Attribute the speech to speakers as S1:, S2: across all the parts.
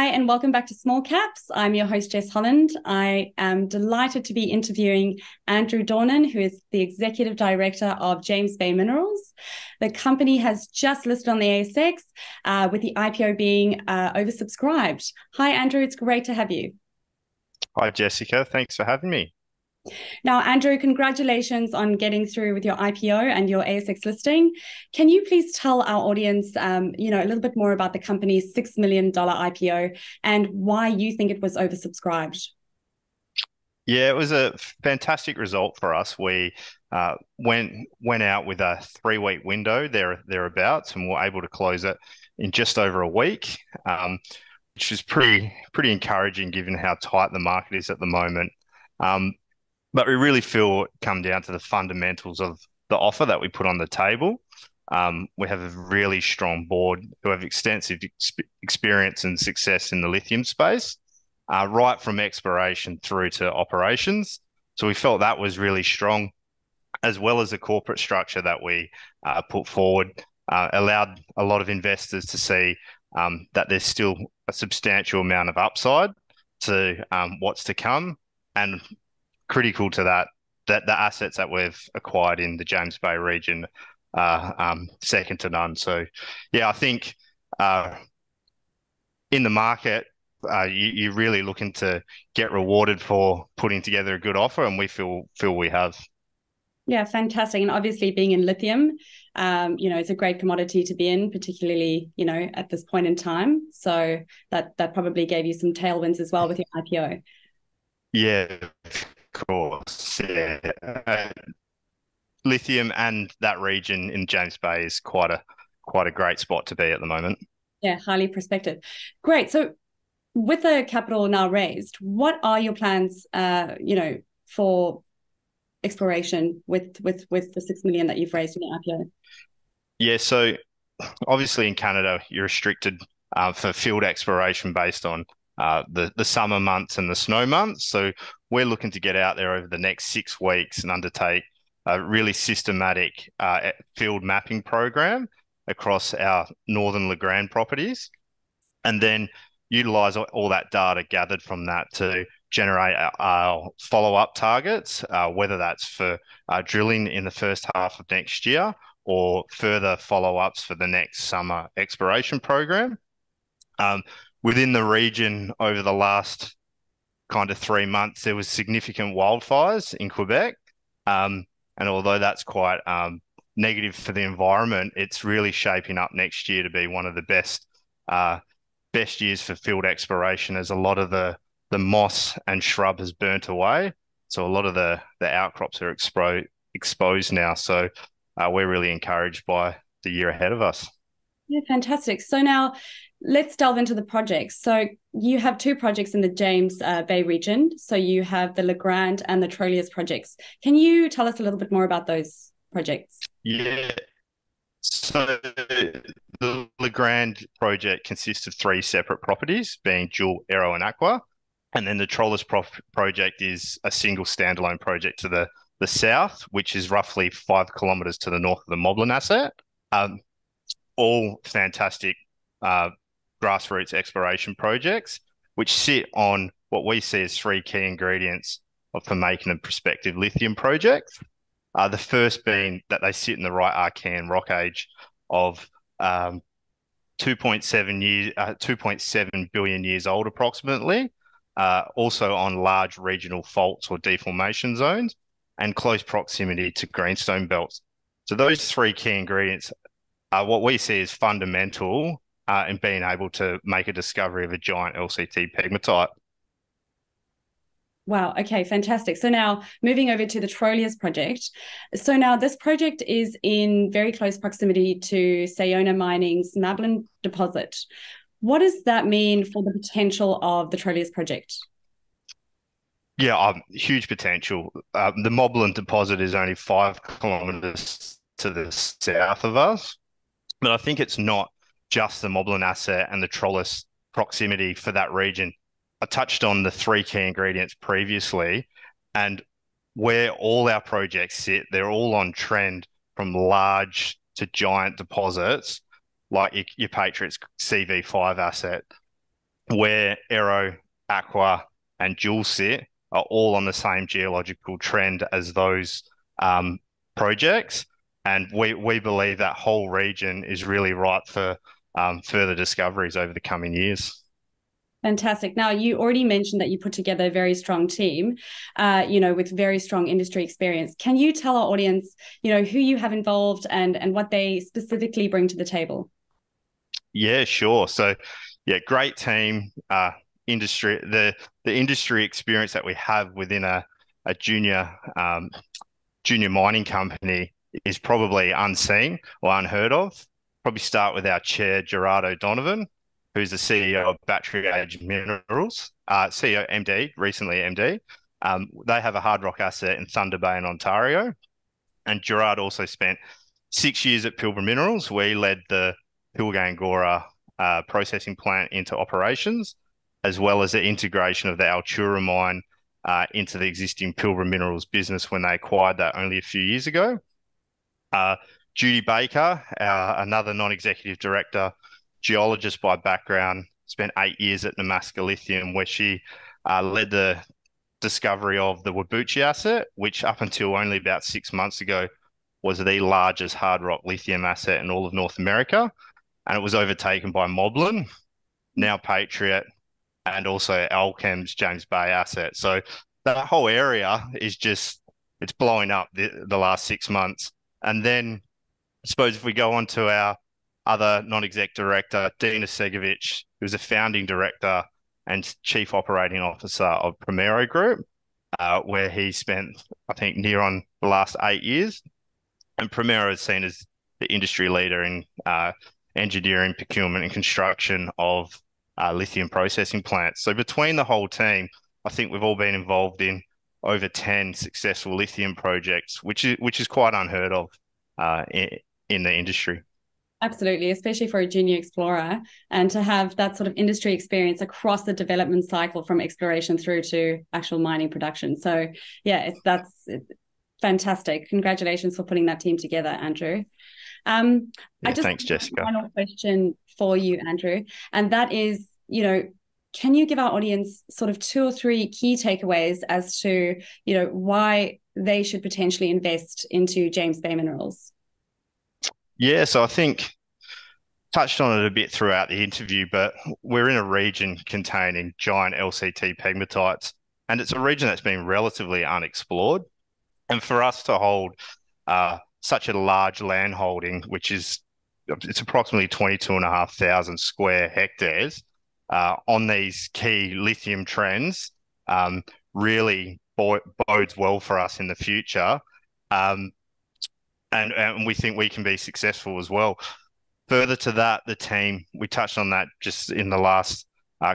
S1: and welcome back to Small Caps. I'm your host, Jess Holland. I am delighted to be interviewing Andrew Dornan, who is the Executive Director of James Bay Minerals. The company has just listed on the ASX, with the IPO being oversubscribed. Hi, Andrew. It's great to have you.
S2: Hi, Jessica. Thanks for having me.
S1: Now, Andrew, congratulations on getting through with your IPO and your ASX listing. Can you please tell our audience, a little bit more about the company's $6 million IPO and why you think it was oversubscribed?
S2: Yeah, it was a fantastic result for us. We went out with a 3-week window thereabouts, and were able to close it in just over a week, which is pretty encouraging given how tight the market is at the moment. But we really feel it come down to the fundamentals of the offer that we put on the table. We have a really strong board who have extensive experience and success in the lithium space, right from exploration through to operations. So we felt that was really strong, as well as the corporate structure that we put forward, allowed a lot of investors to see that there's still a substantial amount of upside to what's to come. And critical to that the assets that we've acquired in the James Bay region are second to none. So, yeah, I think in the market, you're really looking to get rewarded for putting together a good offer, and we feel we have.
S1: Yeah, fantastic. And obviously being in lithium, it's a great commodity to be in, particularly, at this point in time. So that probably gave you some tailwinds as well with your IPO.
S2: Yeah, of course. Yeah. Lithium and that region in James Bay is quite a great spot to be at the moment.
S1: Yeah, highly prospective. Great. So with the capital now raised, what are your plans, for exploration with the 6 million that you've raised in the IPO?
S2: Yeah, so obviously in Canada, you're restricted for field exploration based on the summer months and the snow months. So we're looking to get out there over the next 6 weeks and undertake a really systematic field mapping program across our northern Legrand properties, and then utilize all that data gathered from that to generate our follow-up targets, whether that's for drilling in the first half of next year or further follow-ups for the next summer exploration program. Within the region over the last kind of 3 months, there was significant wildfires in Quebec. And although that's quite negative for the environment, it's really shaping up next year to be one of the best years for field exploration, as a lot of the moss and shrub has burnt away. So a lot of the outcrops are exposed now. So we're really encouraged by the year ahead of us.
S1: Yeah, fantastic. So now let's delve into the projects. So you have two projects in the James Bay region. So you have the Legrand and the Troilus projects. Can you tell us a little bit more about those projects?
S2: Yeah. So the Legrand project consists of 3 separate properties, being Jewel, Aero, and Aqua. And then the Troilus project is a single standalone project to the south, which is roughly 5 kilometres to the north of the Moblin asset. All fantastic grassroots exploration projects, which sit on what we see as 3 key ingredients for making a prospective lithium project. The first being that they sit in the right Archean rock age of 2.7 billion years old approximately, also on large regional faults or deformation zones, and close proximity to greenstone belts. So those 3 key ingredients are what we see as fundamental in being able to make a discovery of a giant LCT pegmatite.
S1: Wow. Okay, fantastic. So now moving over to the Troilus project. So now this project is in very close proximity to Sayona Mining's Mablin deposit. What does that mean for the potential of the Troilus project?
S2: Yeah, huge potential. The Moblin deposit is only 5 kilometres to the south of us, but I think it's not just the Moblin asset and the Troilus proximity for that region. I touched on the 3 key ingredients previously, and where all our projects sit, they're all on trend from large to giant deposits, like your Patriots CV5 asset. where Aero, Aqua, and Joule sit are all on the same geological trend as those projects. And we believe that whole region is really ripe for further discoveries over the coming years.
S1: Fantastic. Now, you already mentioned that you put together a very strong team, with very strong industry experience. Can you tell our audience, who you have involved and what they specifically bring to the table?
S2: Yeah, sure. So, yeah, great team. Industry, the industry experience that we have within a junior mining company is probably unseen or unheard of. Probably start with our chair, Gerardo Donovan, who's the CEO of Battery Age Minerals, CEO MD, recently MD. They have a hard rock asset in Thunder Bay in Ontario. And Gerard also spent 6 years at Pilbara Minerals, where he led the Pilgangoora processing plant into operations, as well as the integration of the Altura mine into the existing Pilbara Minerals business when they acquired that only a few years ago. Judy Baker, another non-executive director, geologist by background, spent 8 years at Nemaska Lithium, where she led the discovery of the Whabouchi asset, which up until only about 6 months ago was the largest hard rock lithium asset in all of North America. And it was overtaken by Moblin, now Patriot, and also Alchem's James Bay asset. So that whole area is it's blowing up the last 6 months. And then I suppose if we go on to our other non-exec director, Dina Segovic, who's a founding director and chief operating officer of Primero Group, where he spent, I think, near on the last 8 years. And Primero is seen as the industry leader in engineering, procurement, and construction of lithium processing plants. So between the whole team, I think we've all been involved in over 10 successful lithium projects, which is quite unheard of in the industry.
S1: Absolutely, especially for a junior explorer, and to have that sort of industry experience across the development cycle from exploration through to actual mining production. So yeah, that's fantastic. Congratulations for putting that team together, Andrew. I just
S2: Thanks,
S1: have
S2: Jessica.
S1: one final question for you, Andrew, and that is, can you give our audience sort of 2 or 3 key takeaways as to, why they should potentially invest into James Bay Minerals?
S2: Yeah, so I think touched on it a bit throughout the interview, but we're in a region containing giant LCT pegmatites, and it's a region that's been relatively unexplored. And for us to hold such a large land holding, it's approximately 22,500 square hectares on these key lithium trends, really bodes well for us in the future. Um, and we think we can be successful as well. Further to that, the team, we touched on that just in the last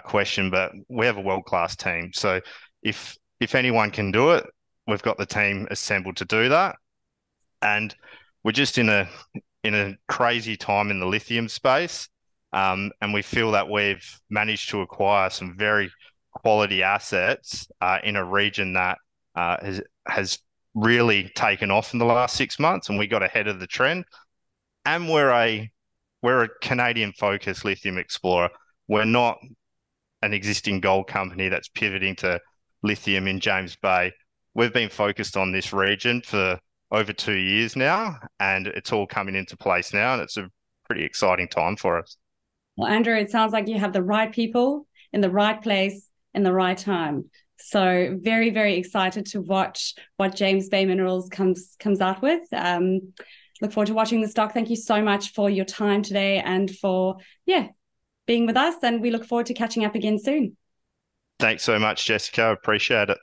S2: question, but we have a world-class team. So if anyone can do it, we've got the team assembled to do that. And we're just in a crazy time in the lithium space. And we feel that we've managed to acquire some very quality assets in a region that has really taken off in the last 6 months, and we got ahead of the trend. And we're a Canadian-focused lithium explorer. We're not an existing gold company that's pivoting to lithium in James Bay. We've been focused on this region for over 2 years now, and it's all coming into place now, and it's a pretty exciting time for us.
S1: Well, Andrew, it sounds like you have the right people in the right place in the right time. So very, very excited to watch what James Bay Minerals comes out with. Look forward to watching the stock. Thank you so much for your time today and for being with us. And we look forward to catching up again soon.
S2: Thanks so much, Jessica. Appreciate it.